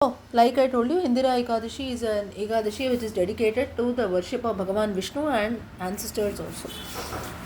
Oh, like I told you, Indira Ekadashi is an Ekadashi which is dedicated to the worship of Bhagavan Vishnu and ancestors also.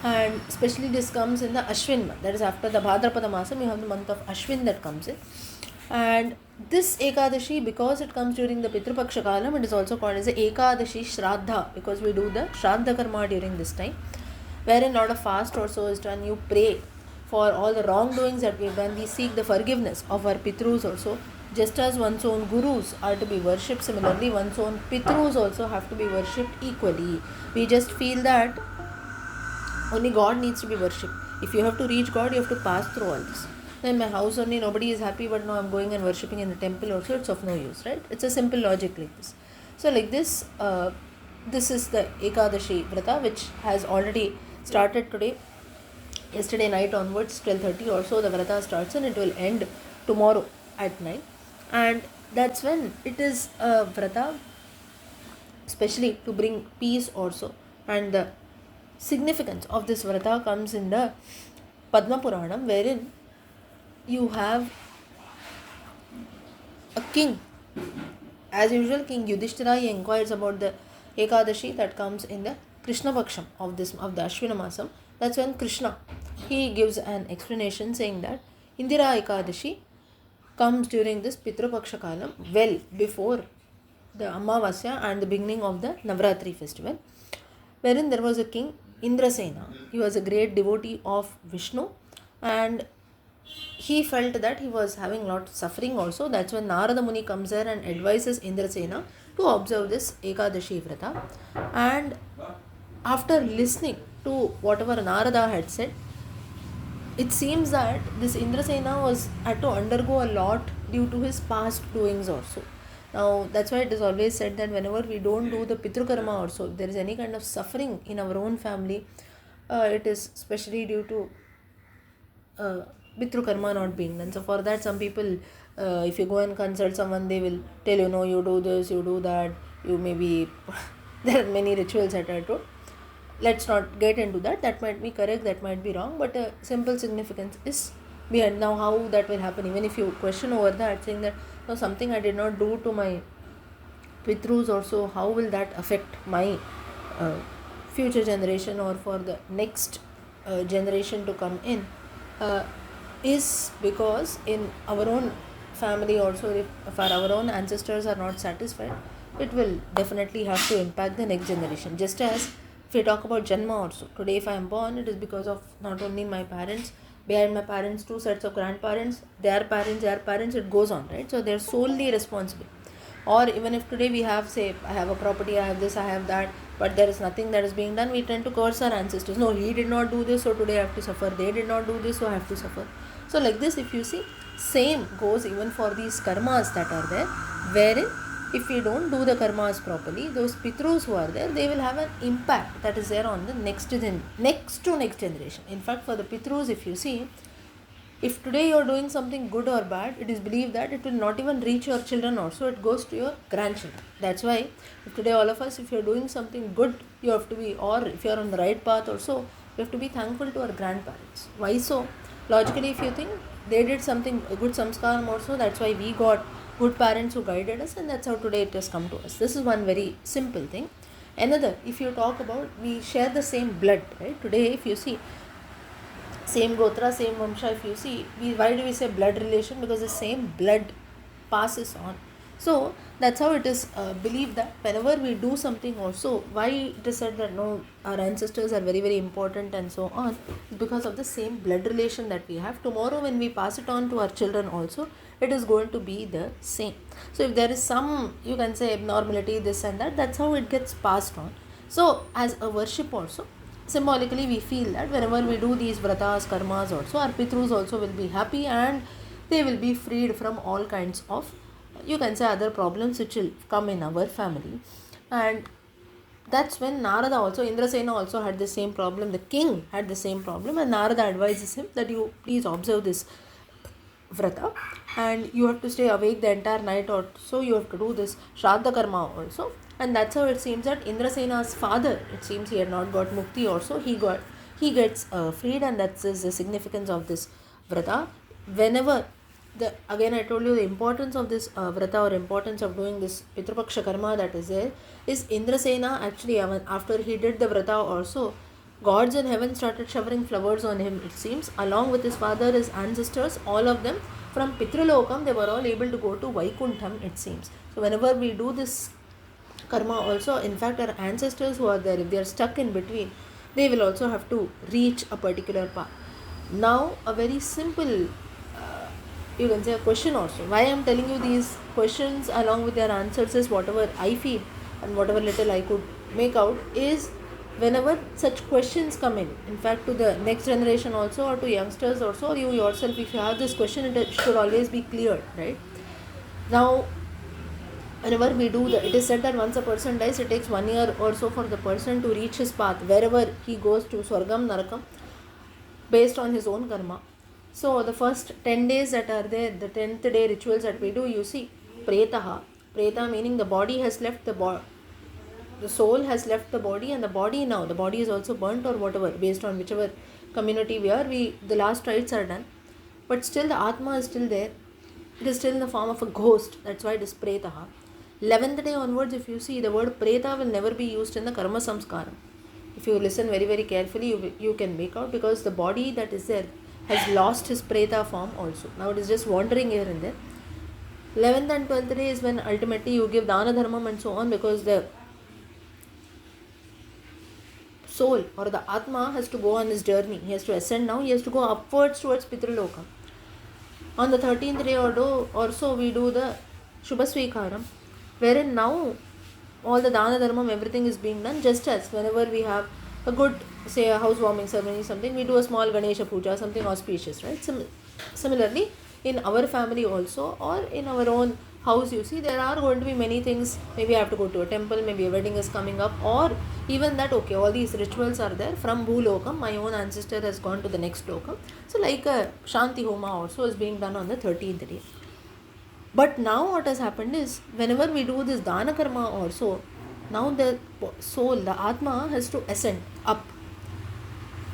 And especially this comes in the Ashwin month, that is after the Bhadrapada Masam, you have the month of Ashwin that comes in. And this Ekadashi, because it comes during the Pitrupaksha Kalam, it is also called as the Ekadashi Shraddha, because we do the Shraddha Karma during this time, wherein lot of fast also is done. You pray for all the wrongdoings that we've done. We seek the forgiveness of our Pitrus also. Just as one's own gurus are to be worshipped, similarly one's own Pitrus also have to be worshipped equally. We just feel that only God needs to be worshipped. If you have to reach God, you have to pass through all this. Then my house only, nobody is happy, but no, I'm going and worshipping in the temple also, it's of no use, right? It's a simple logic like this. So like this, this is the Ekadashi Vrata, which has already started today. Yesterday night onwards, 12:30 or so, the Vrata starts and it will end tomorrow at night. And that's when it is a Vrata, especially to bring peace also. And the significance of this Vrata comes in the Padma Puranam, wherein you have a king. As usual, King Yudhishthira, he inquires about the Ekadashi that comes in the Krishna Paksham of the Ashwina Masam. That's when Krishna, he gives an explanation saying that Indira Ekadashi comes during this Pitrupaksha Kalam, well before the Amavasya and the beginning of the Navratri festival, wherein there was a king, Indrasena. He was a great devotee of Vishnu, and he felt that he was having a lot of suffering also. That's when Narada Muni comes there and advises Indrasena to observe this Ekadashi Vrata. And after listening to whatever Narada had said, it seems that this Indrasena had to undergo a lot due to his past doings also. Now, that's why it is always said that whenever we don't do the Pitru Karma also, if there is any kind of suffering in our own family, it is especially due to Pitru Karma not being done. So for that, some people, if you go and consult someone, they will tell you, no, you do this, you do that, you maybe, there are many rituals that are told. Let's not get into that. That might be correct, that might be wrong, but a simple significance is behind. Now, how that will happen, even if you question over that, saying that, no, something I did not do to my Pitrus also, how will that affect my future generation or for the next generation to come in, is because in our own family also, if our own ancestors are not satisfied, it will definitely have to impact the next generation. Just as if we talk about Janma also, today if I am born, it is because of not only my parents, behind my parents, two sets of grandparents, their parents, it goes on, right? So they are solely responsible. Or even if today we have, say, I have a property, I have this, I have that, but there is nothing that is being done, we tend to curse our ancestors. No, he did not do this, so today I have to suffer. They did not do this, so I have to suffer. So like this, if you see, same goes even for these karmas that are there, wherein if we don't do the karmas properly, those Pitrus who are there, they will have an impact that is there on the next to next generation. In fact, for the Pitrus, if you see, if today you are doing something good or bad, it is believed that it will not even reach your children also, it goes to your grandchildren. That's why if today all of us, if you are doing something good, you have to be, or if you are on the right path also, you have to be thankful to our grandparents. Why so? Logically, if you think they did something, a good samskaram also, that's why we got good parents who guided us, and that's how today it has come to us. This is one very simple thing. Another, if you talk about, we share the same blood, right? Today, if you see, same Gotra, same Vamsha, if you see, why do we say blood relation? Because the same blood passes on. So that's how it is believed that whenever we do something also, why it is said that no, our ancestors are very, very important and so on, because of the same blood relation that we have. Tomorrow when we pass it on to our children also, it is going to be the same. So if there is some, you can say, abnormality, this and that, that's how it gets passed on. So as a worship also, symbolically we feel that whenever we do these vratas, karmas also, our Pitrus also will be happy and they will be freed from all kinds of, you can say, other problems which will come in our family. And that's when Narada also, Indrasena also had the same problem, the king had the same problem, and Narada advises him that you please observe this Vrata and you have to stay awake the entire night, or so you have to do this Shraddha Karma also. And that's how it seems that Indrasena's father, it seems he had not got mukti also, he gets freed, and that's the significance of this Vrata. Whenever again I told you the importance of this vrata, or importance of doing this Pitrupaksha karma that is there, is Indrasena actually, after he did the vrata also, gods in heaven started showering flowers on him, it seems, along with his father, his ancestors, all of them from Pitrulokam, they were all able to go to Vaikuntham, it seems. So whenever we do this karma also, in fact our ancestors who are there, if they are stuck in between, they will also have to reach a particular path. Now a very simple you can say a question also. Why I am telling you these questions along with their answers is whatever I feel and whatever little I could make out is, whenever such questions come in fact to the next generation also, or to youngsters also, or you yourself, if you have this question, it should always be cleared, right? Now whenever we do it is said that once a person dies, it takes 1 year or so for the person to reach his path, wherever he goes, to Swargam, Narakam, based on his own karma. So the first 10 days that are there, the 10th day rituals that we do, you see, Pretaha. Preta meaning the body has left the soul has left the body, and the body is also burnt or whatever, based on whichever community we are, the last rites are done. But still the Atma is still there. It is still in the form of a ghost. That's why it is Pretaha. 11th day onwards, if you see, the word Preta will never be used in the Karma Samskaram. If you listen very, very carefully, you can make out, because the body that is there has lost his Preta form also. Now it is just wandering here and there. 11th and 12th day is when ultimately you give Dana Dharmam and so on, because the soul or the Atma has to go on his journey. He has to ascend now. He has to go upwards towards Pitraloka. On the 13th day or so, we do the Shubhasvikaram, wherein now all the Dana Dharmam, everything is being done, just as whenever we have a good, say a housewarming ceremony, something, we do a small Ganesha Puja, something auspicious, right? Similarly, in our family also, or in our own house, you see, there are going to be many things. Maybe I have to go to a temple, maybe a wedding is coming up, or even that, okay, all these rituals are there from Bhulokam, my own ancestor has gone to the next lokam. So like a Shanti Homa also is being done on the 13th day. But now what has happened is, whenever we do this Dana Karma also, now the soul, the Atma has to ascend up.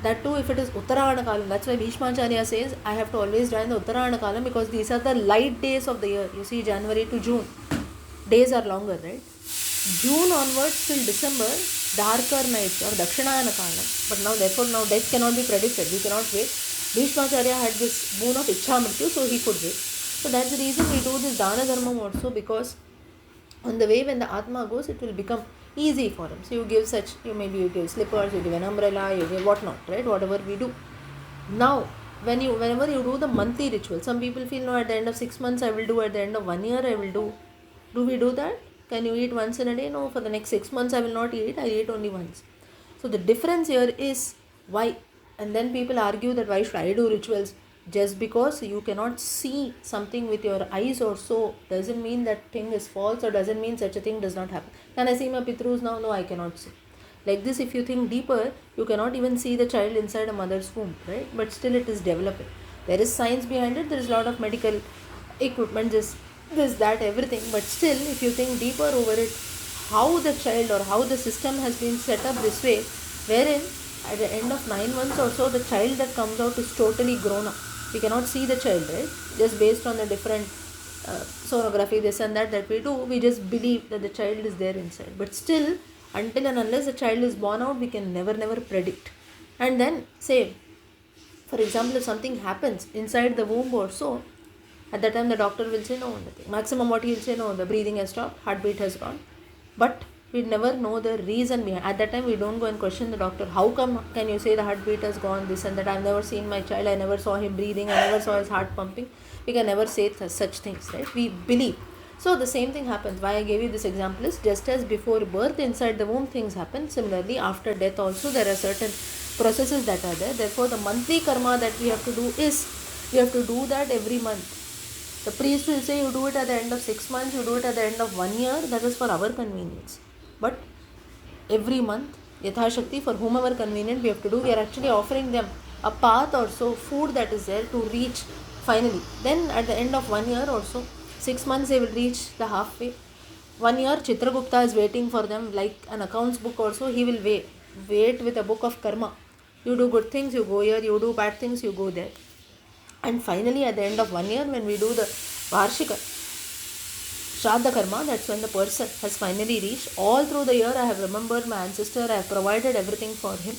That too, if it is Uttarayana Kalam, that's why Bhishmacharya says, I have to always die in the Uttarayana Kalam, because these are the light days of the year. You see, January to June, days are longer, right? June onwards till December, darker nights or Dakshinayana Kalam. But now, therefore, now death cannot be predicted. We cannot wait. Bhishmacharya had this boon of Ichha Mrityu, so he could wait. So that's the reason we do this Dana Dharmam also, because on the way when the Atma goes, it will become easy for him. So you give you give slippers, you give an umbrella, you give whatnot, right? Whatever we do. Now, whenever you do the monthly ritual, some people feel, no, at the end of 6 months I will do, at the end of 1 year I will do. Do we do that? Can you eat once in a day? No, for the next 6 months I will not eat, I eat only once. So the difference here is why. And then people argue that why should I do rituals? Just because you cannot see something with your eyes or so doesn't mean that thing is false, or doesn't mean such a thing does not happen. Can I see my Pitrus now? No, I cannot see. Like this, if you think deeper, you cannot even see the child inside a mother's womb, right? But still it is developing. There is science behind it, there is a lot of medical equipment, this, that, everything. But still, if you think deeper over it, how the child or how the system has been set up this way, wherein at the end of 9 months or so, the child that comes out is totally grown up. We cannot see the child, right? Just based on the different sonography, this and that we do, we just believe that the child is there inside. But still, until and unless the child is born out, we can never predict. And then, say, for example, if something happens inside the womb or so, at that time the doctor will say, no, nothing. Maximum what he will say, no, the breathing has stopped, heartbeat has gone. But we never know the reason behind. At that time, we don't go and question the doctor. How come can you say the heartbeat has gone, this and that? I've never seen my child. I never saw him breathing. I never saw his heart pumping. We can never say such things, right? We believe. So the same thing happens. Why I gave you this example is, just as before birth inside the womb things happen, similarly after death also there are certain processes that are there. Therefore, the monthly karma that we have to do is, we have to do that every month. The priest will say you do it at the end of 6 months, you do it at the end of 1 year. That is for our convenience. But every month, Yatha Shakti, for whomever convenient, we have to do. We are actually offering them a path or so, food that is there to reach finally. Then at the end of 1 year or so, 6 months they will reach the halfway. 1 year, Chitragupta is waiting for them, like an accounts book also. He will wait with a book of karma. You do good things, you go here. You do bad things, you go there. And finally, at the end of 1 year, when we do the Varshika Shraddha Karma, that's when the person has finally reached. All through the year, I have remembered my ancestor, I have provided everything for him,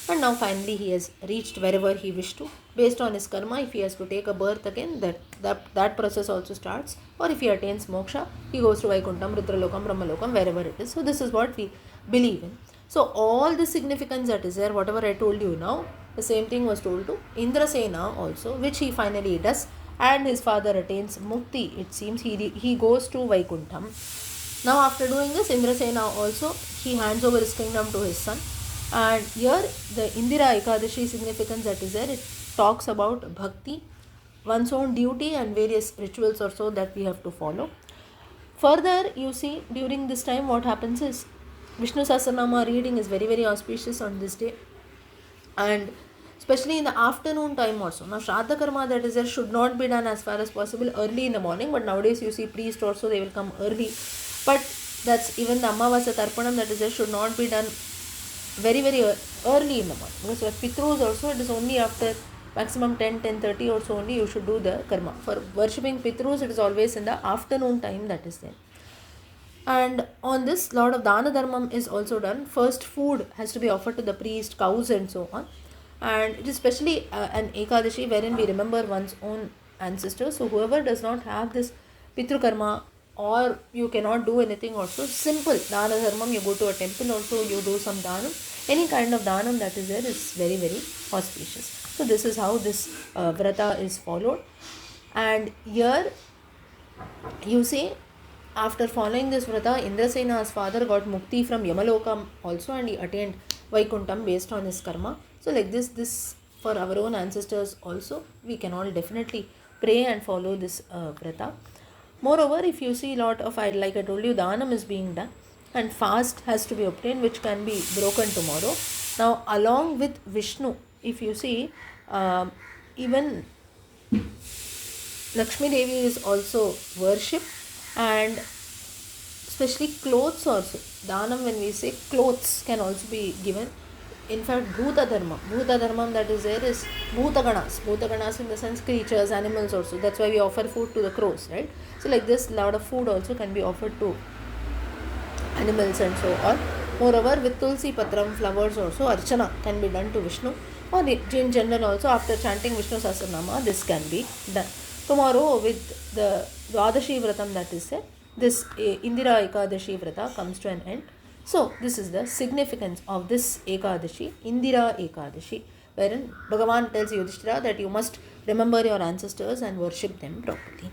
and now finally he has reached wherever he wished to. Based on his karma, if he has to take a birth again, that process also starts. Or if he attains moksha, he goes to Vaikuntham, Rudralokam, Brahmalokam, wherever it is. So this is what we believe in. So all the significance that is there, whatever I told you now, the same thing was told to Indrasena also, which he finally does, and his father attains mukti. It seems he goes to Vaikuntham. Now after doing this, Indrasena also, he hands over his kingdom to his son. And here the Indira Ekadashi significance that is there, it talks about bhakti, one's own duty, and various rituals also that we have to follow. Further, you see, during this time what happens is Vishnu Sahasranama reading is very, very auspicious on this day, and especially in the afternoon time also. Now Shraddha Karma that is there should not be done as far as possible early in the morning, but nowadays you see priests also, they will come early, but that's even the Amavasya Tarpanam that is there should not be done very, very early in the morning, because for Pitrus also it is only after maximum 10:30 or so only you should do the karma. For worshipping Pitrus, it is always in the afternoon time that is there. And on this, lot of Dana Dharmam is also done. First food has to be offered to the priest, cows and so on. And it is especially an Ekadashi wherein we remember one's own ancestors. So whoever does not have this Pitru Karma, or you cannot do anything also, simple Dana Dharmam, you go to a temple also, you do some Dhanam. Any kind of Dhanam that is there is very, very auspicious. So this is how this Vrata is followed. And here you see, after following this Vrata, Indrasena's father got mukti from Yamalokam also, and he attained Vaikuntham based on his karma. So like this for our own ancestors also, we can all definitely pray and follow this Vrata. Moreover, if you see lot of, like I told you, Dhanam is being done, and fast has to be obtained, which can be broken tomorrow. Now along with Vishnu, if you see, even Lakshmi Devi is also worshipped, and especially clothes also. Dhanam, when we say clothes, can also be given. In fact, Bhuta Dharmam that is there is Bhutaganas in the sense creatures, animals also. That's why we offer food to the crows, right? So like this, lot of food also can be offered to animals and so on. Moreover, with Tulsi Patram, flowers also, Archana can be done to Vishnu. Or in general also, after chanting Vishnu Sahasranama, this can be done. Tomorrow with the Dwadashi Vratam that is there, this Indira Ekadashi Vrata comes to an end. So this is the significance of this Ekadashi, Indira Ekadashi, wherein Bhagavan tells Yudhishthira that you must remember your ancestors and worship them properly.